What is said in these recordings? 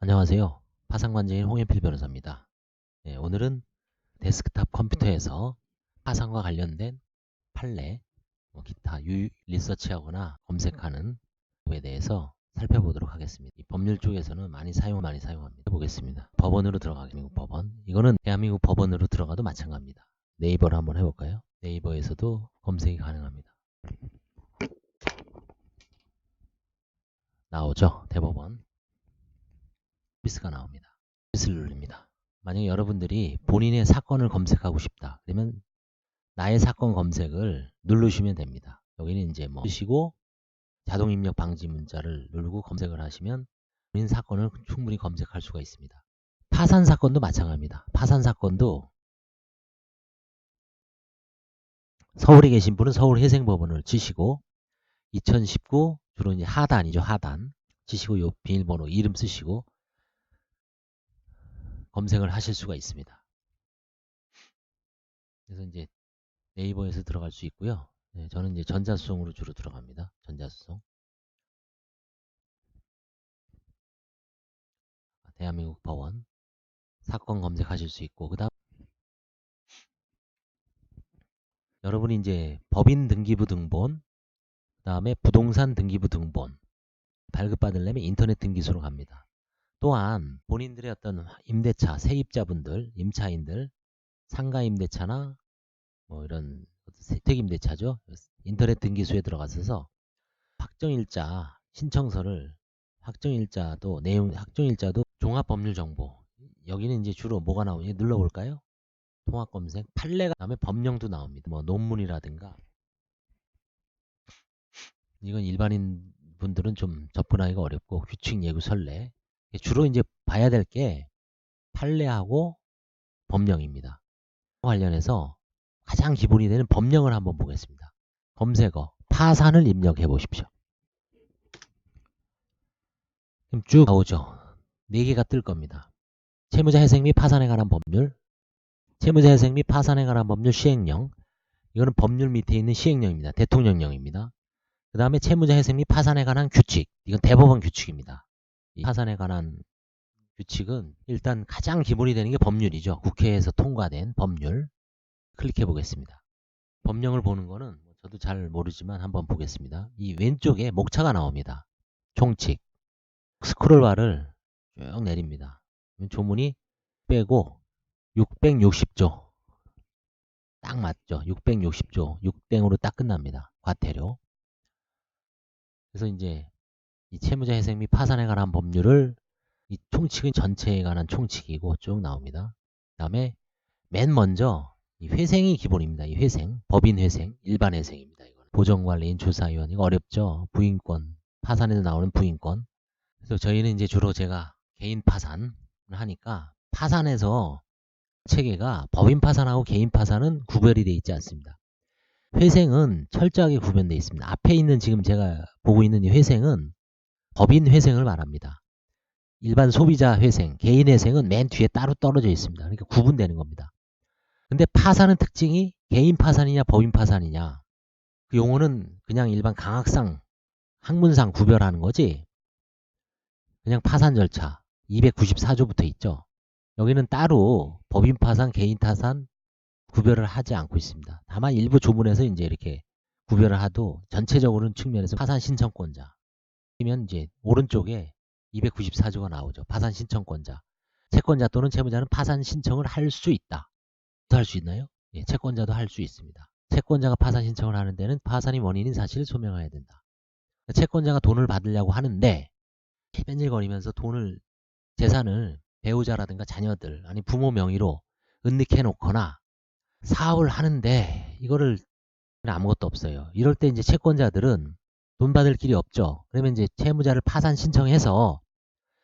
안녕하세요. 파산관제인 홍현필 변호사입니다. 네, 오늘은 데스크탑 컴퓨터에서 파산과 관련된 판례, 기타 리서치하거나 검색하는 것에 대해서 살펴보도록 하겠습니다. 이 법률 쪽에서는 많이 사용합니다. 해보겠습니다. 법원으로 들어가겠습니다. 미국 법원. 이거는 대한민국 법원으로 들어가도 마찬가지입니다. 네이버로 한번 해볼까요? 네이버에서도 검색이 가능합니다. 나오죠? 대법원. 서비스가 나옵니다. 서비스를 누릅니다. 만약에 여러분들이 본인의 사건을 검색하고 싶다. 그러면 나의 사건 검색을 누르시면 됩니다. 여기는 이제 쓰시고 자동 입력 방지 문자를 누르고 검색을 하시면 본인 사건을 충분히 검색할 수가 있습니다. 파산 사건도 마찬가지입니다. 파산 사건도 서울에 계신 분은 서울회생법원을 치시고 2019 주로 이제 하단이죠. 하단 치시고 요 비밀번호 이름 쓰시고 검색을 하실 수가 있습니다. 그래서 이제 네이버에서 들어갈 수 있고요. 네, 저는 이제 전자수송으로 주로 들어갑니다. 전자수송. 대한민국 법원 사건 검색하실 수 있고, 그 다음 여러분이 이제 법인 등기부 등본, 그 다음에 부동산 등기부 등본 발급받으려면 인터넷 등기소로 갑니다. 또한 본인들의 어떤 임대차, 세입자분들, 임차인들, 상가임대차나 뭐 이런 세택임대차죠. 인터넷 등기소에 들어가셔서 확정일자 신청서를 확정일자도 확정일자도 종합법률정보 여기는 이제 주로 뭐가 나오냐 눌러볼까요? 통합검색 판례가 다음에 법령도 나옵니다. 뭐 논문이라든가 이건 일반인 분들은 좀 접근하기가 어렵고 규칙 예고 선례 주로 이제 봐야 될 게 판례하고 법령입니다. 관련해서 가장 기본이 되는 법령을 한번 보겠습니다. 검색어 파산을 입력해 보십시오. 그럼 쭉 나오죠. 4개가 뜰 겁니다. 채무자 회생 및 파산에 관한 법률, 채무자 회생 및 파산에 관한 법률 시행령, 이거는 법률 밑에 있는 시행령입니다. 대통령령입니다. 그 다음에 채무자 회생 및 파산에 관한 규칙, 이건 대법원 규칙입니다. 이 파산에 관한 규칙은 일단 가장 기본이 되는 게 법률이죠. 국회에서 통과된 법률. 클릭해 보겠습니다. 법령을 보는 거는 저도 잘 모르지만 한번 보겠습니다. 이 왼쪽에 목차가 나옵니다. 총칙. 스크롤바를 쭉 내립니다. 조문이 빼고 660조. 딱 맞죠. 660조. 6땡으로 딱 끝납니다. 과태료. 그래서 이제 이 채무자 회생 및 파산에 관한 법률을 이 총칙은 전체에 관한 총칙이고 쭉 나옵니다. 그 다음에 맨 먼저 이 회생이 기본입니다. 이 회생, 법인 회생, 일반 회생입니다. 이건 보정관리인, 조사위원 이거 어렵죠. 부인권, 파산에도 나오는 부인권. 그래서 저희는 이제 주로 제가 개인 파산을 하니까 파산에서 체계가 법인 파산하고 개인 파산은 구별이 되어 있지 않습니다. 회생은 철저하게 구별되어 있습니다. 앞에 있는 지금 제가 보고 있는 이 회생은 법인 회생을 말합니다. 일반 소비자 회생, 개인 회생은 맨 뒤에 따로 떨어져 있습니다. 그러니까 구분되는 겁니다. 근데 파산은 특징이 개인 파산이냐 법인 파산이냐 그 용어는 그냥 일반 강학상 학문상 구별하는 거지 그냥 파산 절차 294조부터 있죠. 여기는 따로 법인 파산, 개인 파산 구별을 하지 않고 있습니다. 다만 일부 조문에서 이제 이렇게 구별을 하도 전체적으로는 측면에서 파산 신청권자 이면 이제 오른쪽에 294조가 나오죠. 파산 신청권자. 채권자 또는 채무자는 파산 신청을 할 수 있다. 할 수 있나요? 예, 채권자도 할 수 있습니다. 채권자가 파산 신청을 하는 데는 파산이 원인인 사실을 소명해야 된다. 채권자가 돈을 받으려고 하는데 뺀질거리면서 돈을 재산을 배우자라든가 자녀들 아니 부모 명의로 은닉해 놓거나 사업을 하는데 이거를 아무것도 없어요. 이럴 때 이제 채권자들은 돈 받을 길이 없죠. 그러면 이제 채무자를 파산 신청해서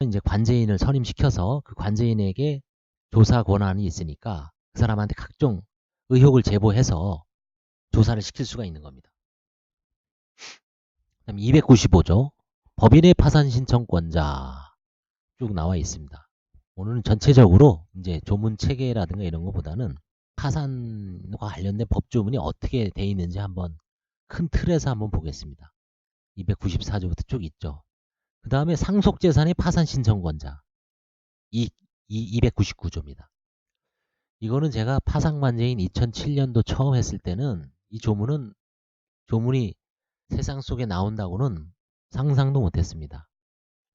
이제 관제인을 선임시켜서 그 관제인에게 조사 권한이 있으니까 그 사람한테 각종 의혹을 제보해서 조사를 시킬 수가 있는 겁니다. 그다음 295조 법인의 파산 신청권자 쭉 나와 있습니다. 오늘은 전체적으로 이제 조문 체계라든가 이런 것보다는 파산과 관련된 법조문이 어떻게 돼 있는지 한번 큰 틀에서 한번 보겠습니다. 294조부터 쭉 있죠. 그 다음에 상속재산의 파산 신청권자. 299조입니다. 이거는 제가 파상관제인 2007년도 처음 했을 때는 이 조문이 세상 속에 나온다고는 상상도 못했습니다.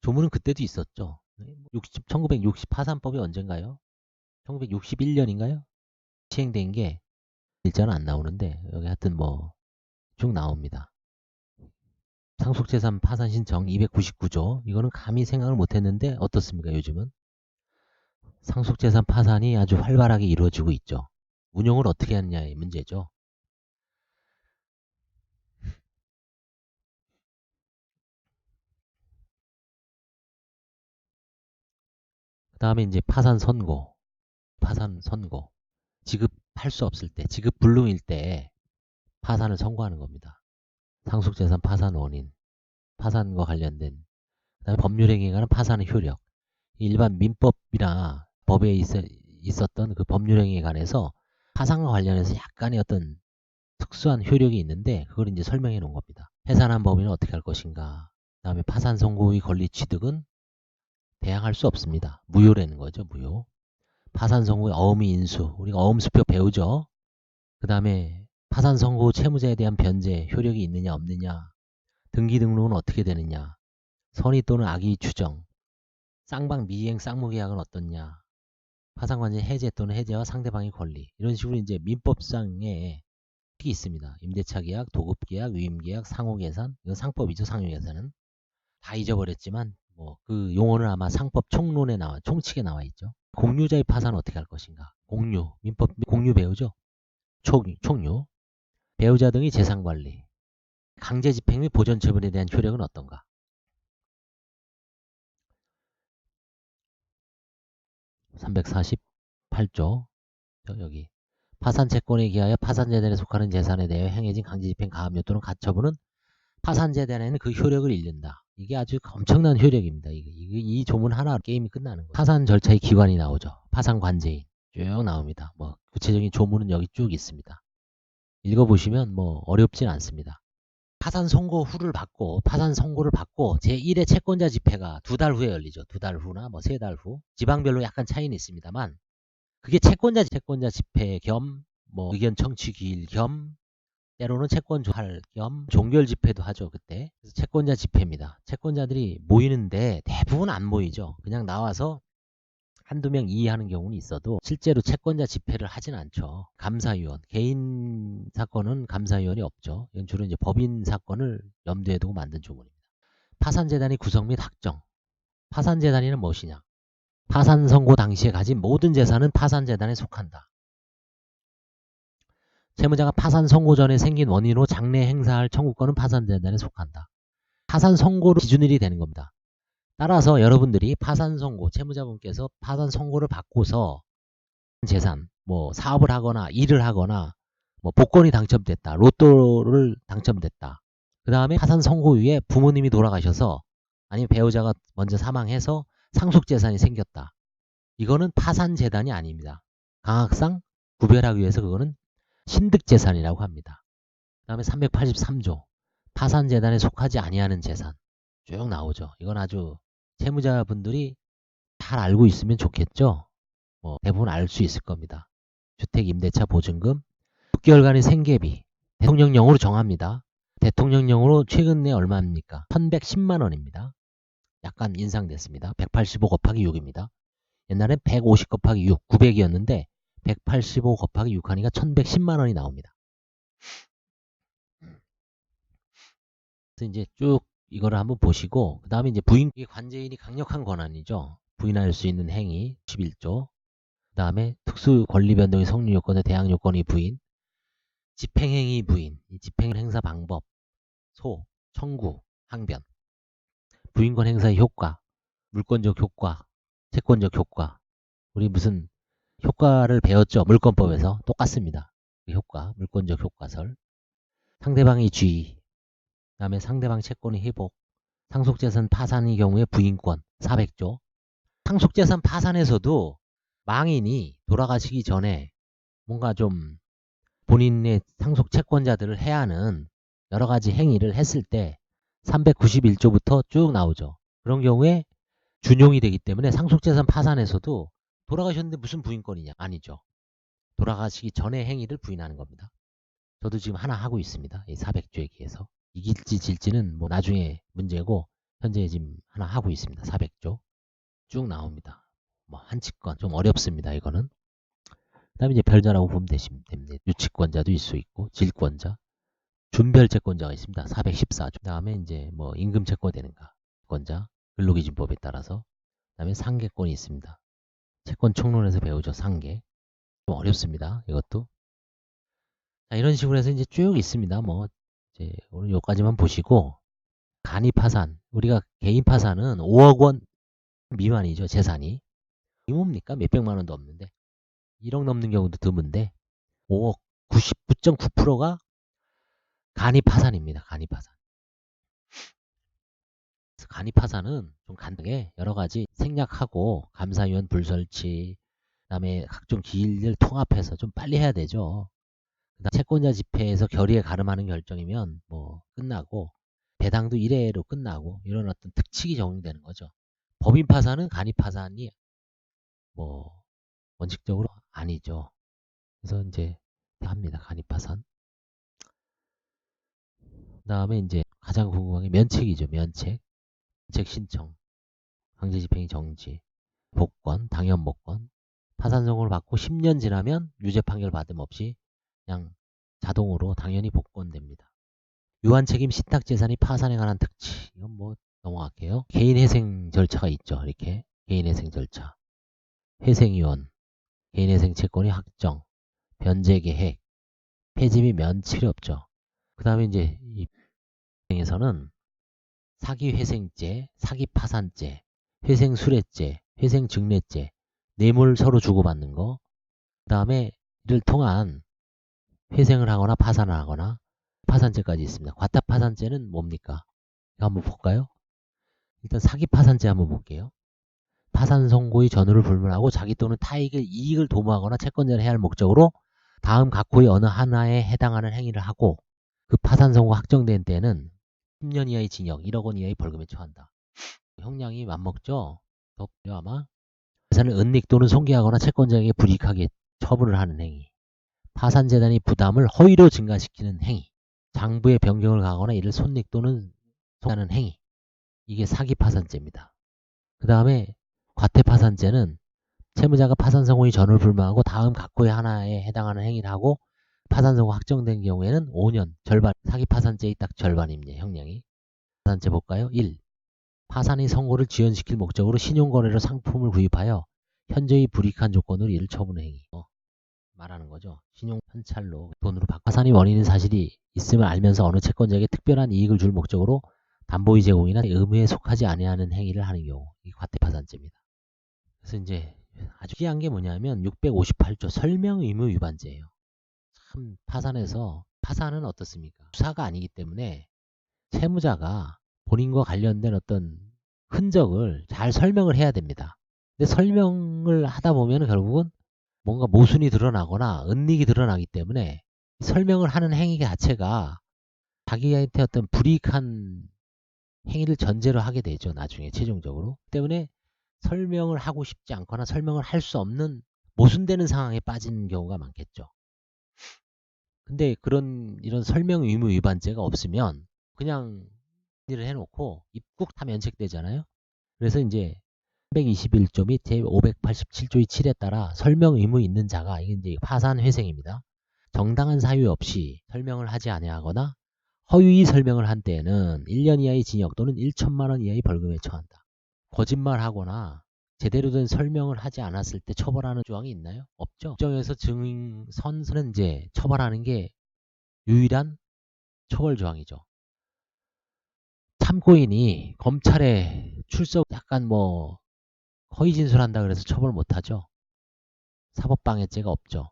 조문은 그때도 있었죠. 1960 파산법이 언젠가요? 1961년인가요? 시행된 게 일자는 안 나오는데 여기 하여튼 뭐 쭉 나옵니다. 상속재산 파산 신청 299조 이거는 감히 생각을 못했는데 어떻습니까? 요즘은 상속재산 파산이 아주 활발하게 이루어지고 있죠. 운용을 어떻게 하느냐의 문제죠. 그 다음에 이제 파산 선고. 지급할 수 없을 때, 지급 불능일 때 파산을 선고하는 겁니다. 상속재산 파산 원인, 파산과 관련된 그다음에 법률행위에 관한 파산의 효력. 일반 민법이나 법에 있었던 그 법률행위에 관해서 파산과 관련해서 약간의 어떤 특수한 효력이 있는데 그걸 이제 설명해 놓은 겁니다. 해산한 법인은 어떻게 할 것인가. 그다음에 파산 선고의 권리 취득은 대항할 수 없습니다. 무효라는 거죠. 무효. 파산 선고의 어음이 인수. 우리가 어음수표 배우죠. 그 다음에 파산 선고 채무자에 대한 변제 효력이 있느냐 없느냐. 등기 등록은 어떻게 되느냐. 선의 또는 악의 추정. 쌍방 미이행 쌍무계약은 어떻냐. 파산관계 해제 또는 해제와 상대방의 권리. 이런 식으로 이제 민법상의 팁이 있습니다. 임대차 계약, 도급 계약, 위임 계약, 상호 계산. 이건 상법이죠. 상호 계산은. 다 잊어버렸지만 뭐 그 용어는 아마 상법 총론에 총칙에 나와 있죠. 공유자의 파산은 어떻게 할 것인가? 공유. 민법 공유 배우죠. 총유. 배우자 등의 재산 관리. 강제 집행 및 보전 처분에 대한 효력은 어떤가? 348조. 여기 파산 채권에 기하여 파산재단에 속하는 재산에 대해 행해진 강제집행 가압류 또는 가처분은 파산재단에는 그 효력을 잃는다. 이게 아주 엄청난 효력입니다. 이 조문 하나 게임이 끝나는 거예요. 파산 절차의 기관이 나오죠. 파산관제인 쭉 나옵니다. 뭐 구체적인 조문은 여기 쭉 있습니다. 읽어보시면 뭐 어렵진 않습니다. 파산 선고를 받고 제1회 채권자 집회가 2달 후에 열리죠. 2달 후나 뭐 3달 후. 지방별로 약간 차이는 있습니다만 그게 채권자 집회 겸 뭐 의견 청취 기일 겸 때로는 채권 조할 겸 종결 집회도 하죠. 그때. 그래서 채권자 집회입니다. 채권자들이 모이는데 대부분 안 모이죠. 그냥 나와서 한두 명 이의하는 경우는 있어도 실제로 채권자 집회를 하진 않죠. 감사위원, 개인 사건은 감사위원이 없죠. 이건 주로 이제 법인 사건을 염두에 두고 만든 조문입니다. 파산재단의 구성 및 확정. 파산재단이는 무엇이냐? 파산 선고 당시에 가진 모든 재산은 파산재단에 속한다. 채무자가 파산 선고 전에 생긴 원인으로 장래 행사할 청구권은 파산재단에 속한다. 파산 선고로 기준일이 되는 겁니다. 따라서 여러분들이 파산 선고, 채무자분께서 파산 선고를 받고서 재산, 뭐 사업을 하거나 일을 하거나 뭐 복권이 당첨됐다, 로또를 당첨됐다. 그 다음에 파산 선고 후에 부모님이 돌아가셔서 아니면 배우자가 먼저 사망해서 상속재산이 생겼다. 이거는 파산재단이 아닙니다. 강학상 구별하기 위해서 그거는 신득재산이라고 합니다. 그 다음에 383조 파산재단에 속하지 아니하는 재산 쭉 나오죠. 이건 아주 채무자분들이 잘 알고 있으면 좋겠죠. 뭐 대부분 알 수 있을 겁니다. 주택 임대차 보증금 6개월간의 생계비 대통령령으로 정합니다. 대통령령으로 최근에 얼마입니까? 1110만 원입니다. 약간 인상됐습니다. 185 곱하기 6입니다. 옛날엔 150 곱하기 6, 900이었는데 185 곱하기 6 하니까 1110만 원이 나옵니다. 그래서 이제 쭉 이거를 한번 보시고 그 다음에 이제 관제인이 강력한 권한이죠. 부인할 수 있는 행위 11조. 그 다음에 특수 권리 변동의 성립 요건의 대항 요건의 부인, 집행행위 부인, 이 집행 행사 방법, 청구, 항변, 부인권 행사의 효과, 물권적 효과, 채권적 효과. 우리 무슨 효과를 배웠죠? 물권법에서 똑같습니다. 그 효과, 물권적 효과설. 상대방의 지위, 그 다음에 상대방 채권의 회복, 상속재산 파산의 경우에 부인권 400조. 상속재산 파산에서도 망인이 돌아가시기 전에 뭔가 좀 본인의 상속 채권자들을 해야 하는 여러 가지 행위를 했을 때 391조부터 쭉 나오죠. 그런 경우에 준용이 되기 때문에 상속재산 파산에서도 돌아가셨는데 무슨 부인권이냐? 아니죠. 돌아가시기 전에 행위를 부인하는 겁니다. 저도 지금 하나 하고 있습니다. 이 400조에 기해서. 이길지 질지는 뭐 나중에 문제고 현재 지금 하나 하고 있습니다. 400조. 쭉 나옵니다. 뭐 한치권 좀 어렵습니다. 이거는. 그다음에 이제 별자라고 보면 됩니다. 유치권자도 있을 수 있고 질권자, 준별채권자가 있습니다. 414조. 그다음에 이제 뭐 임금채권 되는가 권자, 근로기준법에 따라서. 그다음에 상계권이 있습니다. 채권 총론에서 배우죠. 상계. 좀 어렵습니다. 이것도. 자, 이런 식으로 해서 이제 쭉 있습니다. 뭐 이제 오늘 여기까지만 보시고 간이 파산. 우리가 개인 파산은 5억 원 미만이죠. 재산이. 이 뭡니까? 몇백만 원도 없는데. 1억 넘는 경우도 드문데 5억 99.9%가 간이 파산입니다. 간이 파산. 그래서 간이 파산은 좀 간단하게 여러 가지 생략하고 감사위원 불설치, 그다음에 각종 기일들 통합해서 좀 빨리 해야 되죠. 그다음 채권자 집회에서 결의에 가름하는 결정이면 뭐 끝나고 배당도 1회로 끝나고 이런 어떤 특칙이 적용되는 거죠. 법인 파산은 간이 파산이 뭐 원칙적으로 아니죠. 그래서 이제 합니다. 간이 파산. 그다음에 이제 가장 궁금한 게 면책이죠. 면책. 면책 신청. 강제집행이 정지. 복권, 당연 복권. 파산 선고를 받고 10년 지나면 유죄 판결 받음 없이 그냥 자동으로 당연히 복권됩니다. 유한책임 신탁재산이 파산에 관한 특치. 이건 뭐 넘어갈게요. 개인회생 절차가 있죠. 이렇게 개인회생 절차. 회생위원, 개인회생 채권이 확정, 변제계획, 폐지 및 면책이 없죠. 그 다음에 이제 이 에서는 사기회생죄, 사기파산죄, 회생수뢰죄, 회생증례죄, 뇌물 서로 주고받는 거. 그 다음에 이를 통한 회생을 하거나 파산을 하거나 파산죄까지 있습니다. 과타파산죄는 뭡니까? 이거 한번 볼까요? 일단 사기파산죄 한번 볼게요. 파산 선고의 전후를 불문하고 자기 또는 타익의 이익을 도모하거나 채권자를 해야 할 목적으로 다음 각호의 어느 하나에 해당하는 행위를 하고 그 파산 선고가 확정된 때에는 10년 이하의 징역, 1억 원 이하의 벌금에 처한다. 형량이 맞먹죠? 덥죠 아마? 재산을 은닉 또는 손괴하거나 채권자에게 불이익하게 처분을 하는 행위. 파산재단이 부담을 허위로 증가시키는 행위. 장부의 변경을 가하거나 이를 손닉 또는 손하는 행위. 이게 사기파산죄입니다. 그 다음에 과태파산죄는 채무자가 파산 선고의 전후를 불망하고 다음 각호의 하나에 해당하는 행위를 하고 파산 선고 확정된 경우에는 5년 절반. 사기파산죄의 딱 절반입니다. 형량이. 파산죄 볼까요? 1. 파산의 선고를 지연시킬 목적으로 신용거래로 상품을 구입하여 현저히 불이익한 조건으로 이를 처분한 행위. 말하는 거죠. 신용 현찰로 돈으로 바꿔 파산의 원인인 사실이 있음을 알면서 어느 채권자에게 특별한 이익을 줄 목적으로 담보의 제공이나 의무에 속하지 아니하는 행위를 하는 경우. 이게 과태파산죄입니다. 그래서 이제 아주 희한한 게 뭐냐면 658조 설명 의무 위반죄예요. 참 파산에서 파산은 어떻습니까? 수사가 아니기 때문에 채무자가 본인과 관련된 어떤 흔적을 잘 설명을 해야 됩니다. 근데 설명을 하다 보면 결국은 뭔가 모순이 드러나거나 은닉이 드러나기 때문에 설명을 하는 행위 자체가 자기한테 어떤 불이익한 행위를 전제로 하게 되죠. 나중에 최종적으로. 때문에 설명을 하고 싶지 않거나 설명을 할 수 없는 모순되는 상황에 빠지는 경우가 많겠죠. 근데 이런 설명 의무 위반죄가 없으면 그냥 일을 해놓고 입국 다 면책되잖아요. 그래서 이제 321조 및 제587조의 7에 따라 설명 의무 있는 자가 이게 이제 파산 회생입니다. 정당한 사유 없이 설명을 하지 아니하거나 허위 설명을 한 때에는 1년 이하의 징역 또는 1천만 원 이하의 벌금에 처한다. 거짓말하거나 제대로 된 설명을 하지 않았을 때 처벌하는 조항이 있나요? 없죠. 법정에서 증선은 이제 처벌하는 게 유일한 처벌 조항이죠. 참고인이 검찰에 출석 약간 뭐 허위 진술한다 그래서 처벌 못하죠. 사법방해죄가 없죠.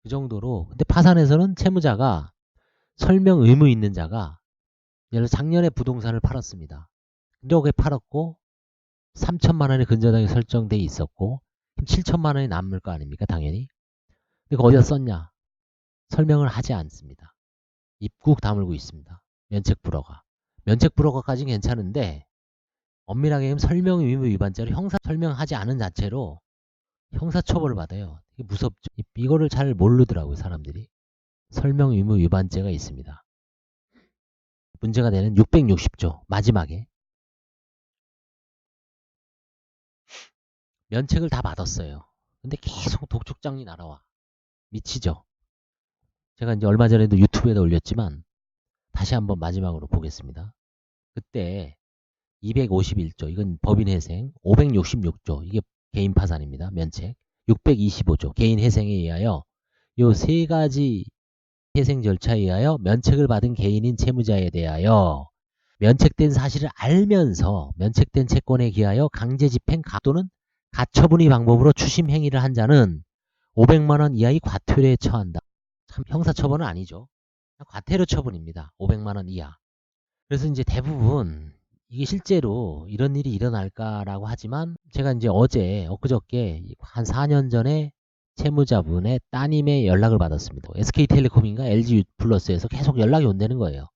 그 정도로. 근데 파산에서는 채무자가 설명 의무 있는 자가 예를 들어 작년에 부동산을 팔았습니다. 1억에 팔았고 3천만 원의 근저당이 설정돼 있었고 7천만 원이 남을 거 아닙니까? 당연히. 근데 그거 어디다 썼냐? 설명을 하지 않습니다. 입국 다물고 있습니다. 면책 불허가. 면책 불허가까지는 괜찮은데 엄밀하게 얘기하면 설명 의무 위반죄로 형사 설명하지 않은 자체로 형사처벌을 받아요. 이게 무섭죠. 이거를 잘 모르더라고요, 사람들이. 설명 의무 위반죄가 있습니다. 문제가 되는 660조 마지막에 면책을 다 받았어요. 근데 계속 독촉장이 날아와. 미치죠. 제가 이제 얼마 전에도 유튜브에다 올렸지만 다시 한번 마지막으로 보겠습니다. 그때 251조 이건 법인회생, 566조 이게 개인 파산입니다. 면책, 625조 개인 회생에 의하여 요 세 가지 회생 절차에 의하여 면책을 받은 개인인 채무자에 대하여 면책된 사실을 알면서 면책된 채권에 기하여 강제 집행 또는 가처분의 방법으로 추심 행위를 한 자는 500만 원 이하의 과태료에 처한다. 참 형사처벌은 아니죠. 과태료 처분입니다. 500만 원 이하. 그래서 이제 대부분 이게 실제로 이런 일이 일어날까라고 하지만 제가 이제 엊그저께 한 4년 전에 채무자분의 따님의 연락을 받았습니다. SK텔레콤인가 LG유플러스에서 계속 연락이 온다는 거예요.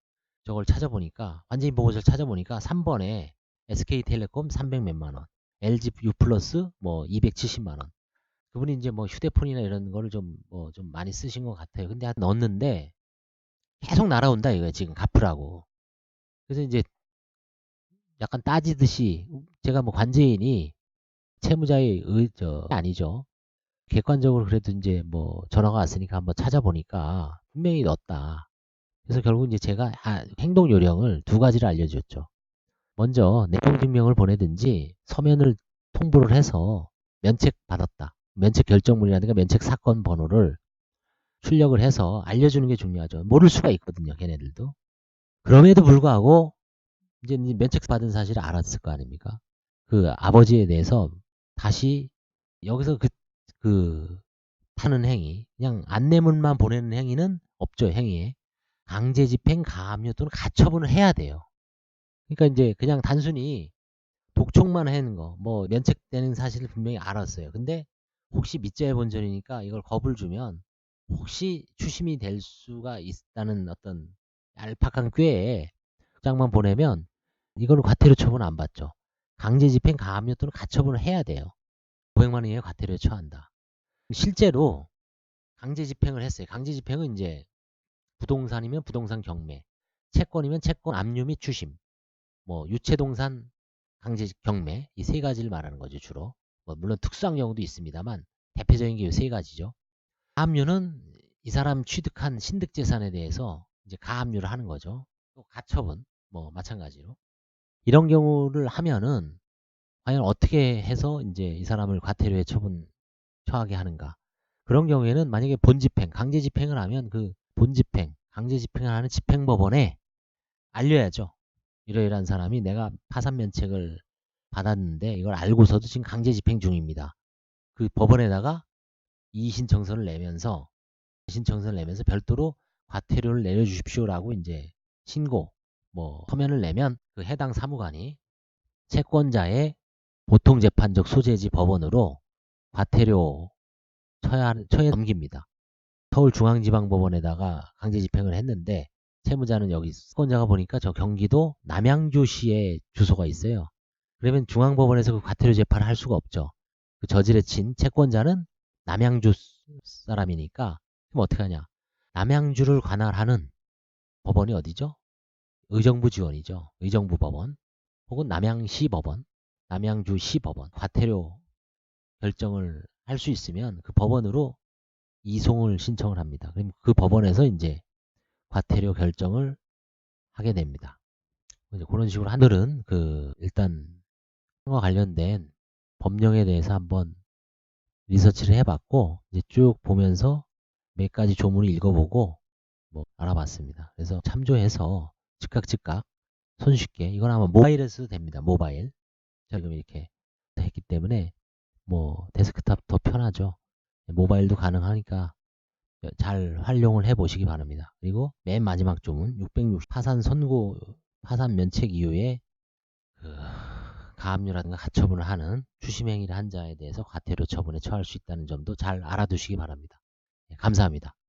저걸 찾아보니까 완전히 보고서를 찾아보니까 3번에 SK텔레콤 300 몇만 원, LG유플러스 뭐 270만 원. 그분이 이제 뭐 휴대폰이나 이런 거를 좀 좀 많이 쓰신 것 같아요. 근데 넣었는데 계속 날아온다 이거예요. 지금 갚으라고. 그래서 이제 약간 따지듯이 제가 뭐 관제인이 채무자의 아니죠. 객관적으로 그래도 이제 뭐 전화가 왔으니까 한번 찾아보니까 분명히 넣었다. 그래서 결국 이제 제가 행동 요령을 두 가지를 알려줬죠. 먼저 내용 증명을 보내든지 서면을 통보를 해서 면책 받았다. 면책 결정문이라든가 면책 사건 번호를 출력을 해서 알려주는 게 중요하죠. 모를 수가 있거든요. 걔네들도. 그럼에도 불구하고 이제 면책 받은 사실을 알았을 거 아닙니까? 그 아버지에 대해서 다시 여기서 파는 행위, 그냥 안내문만 보내는 행위는 없죠. 행위에. 강제 집행, 가압류 또는 가처분을 해야 돼요. 그러니까 이제 그냥 단순히 독촉만 하는 거, 뭐 면책되는 사실을 분명히 알았어요. 근데 혹시 밑자의 본전이니까 이걸 겁을 주면 혹시 추심이 될 수가 있다는 어떤 얄팍한 꾀에 장만 보내면 이거는 과태료 처분 안 받죠. 강제 집행, 가압류 또는 가처분을 해야 돼요. 500만 원 이하의 과태료에 처한다. 실제로 강제 집행을 했어요. 강제 집행은 이제 부동산이면 부동산 경매, 채권이면 채권 압류 및 추심, 뭐 유체동산 강제 경매 이 세 가지를 말하는 거죠 주로. 뭐 물론 특수한 경우도 있습니다만 대표적인 게 이 세 가지죠. 가압류는 이 사람 취득한 신득재산에 대해서 이제 가압류를 하는 거죠. 또 가처분 뭐 마찬가지로 이런 경우를 하면은 과연 어떻게 해서 이제 이 사람을 과태료에 처하게 하는가? 그런 경우에는 만약에 본집행, 강제 집행을 하면 그 본집행, 강제 집행을 하는 집행법원에 알려야죠. 이러이러한 사람이 내가 파산면책을 받았는데 이걸 알고서도 지금 강제 집행 중입니다. 그 법원에다가 이의신청서를 내면서 별도로 과태료를 내려주십시오라고 이제 신고, 뭐 서면을 내면 그 해당 사무관이 채권자의 보통재판적 소재지 법원으로 과태료 처해 넘깁니다. 서울중앙지방법원에다가 강제 집행을 했는데 채무자는 여기 채권자가 보니까 저 경기도 남양주시에 주소가 있어요. 그러면 중앙법원에서 그 과태료 재판을 할 수가 없죠. 그 저질에 친 채권자는 남양주 사람이니까 그럼 어떻게 하냐? 남양주를 관할하는 법원이 어디죠? 의정부 지원이죠. 의정부 법원 혹은 남양시 법원, 남양주시 법원 과태료 결정을 할 수 있으면 그 법원으로 이송을 신청을 합니다. 그럼 그 법원에서 이제 과태료 결정을 하게 됩니다. 이제 그런 식으로 하늘은 일단 과 관련된 법령에 대해서 한번 리서치를 해봤고 이제 쭉 보면서 몇 가지 조문을 읽어보고 뭐 알아봤습니다. 그래서 참조해서 즉각 손쉽게 이건 아마 모바일에서도 됩니다. 모바일 지금 이렇게 했기 때문에 뭐 데스크탑 더 편하죠. 모바일도 가능하니까 잘 활용을 해 보시기 바랍니다. 그리고 맨 마지막 조문 660 파산 면책 이후에 가압류라든가 가처분을 하는 추심행위를 한 자에 대해서 과태료 처분에 처할 수 있다는 점도 잘 알아두시기 바랍니다. 감사합니다.